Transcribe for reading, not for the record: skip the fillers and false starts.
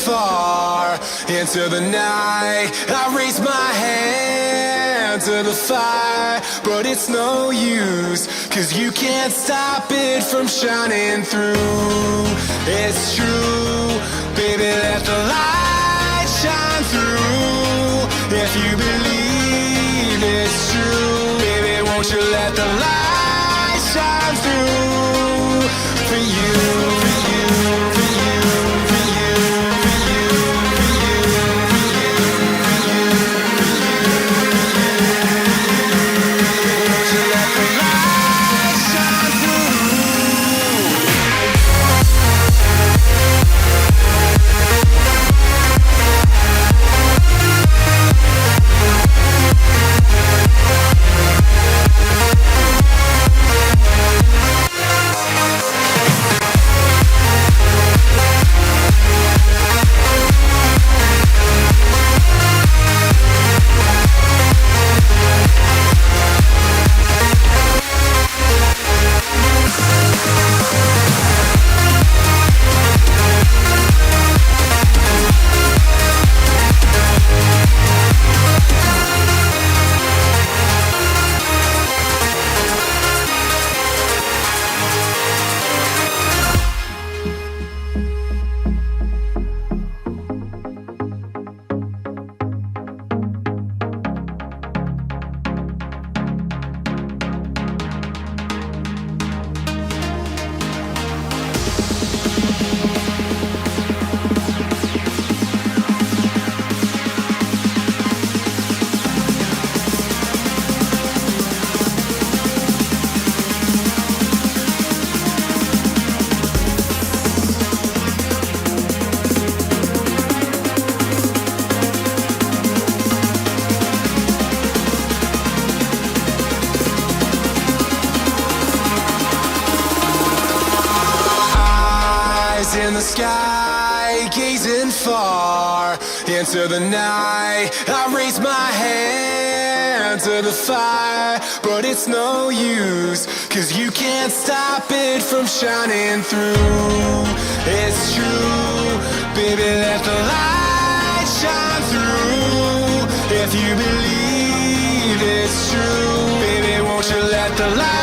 far into the night. I raise my hand to the fire, but it's no use, 'cause you can't stop it from shining through. It's true, baby, let the light shine through. If you believe it's true, baby, won't you let the light shine through for you, for you, for you, for you, for you, for you, for you, for you, won't you let the light shine through? In the sky, gazing far into the night. I raise my hand to the fire, but it's no use, 'cause you can't stop it from shining through. It's true, baby, let the light shine through. If you believe it's true, baby, won't you let the light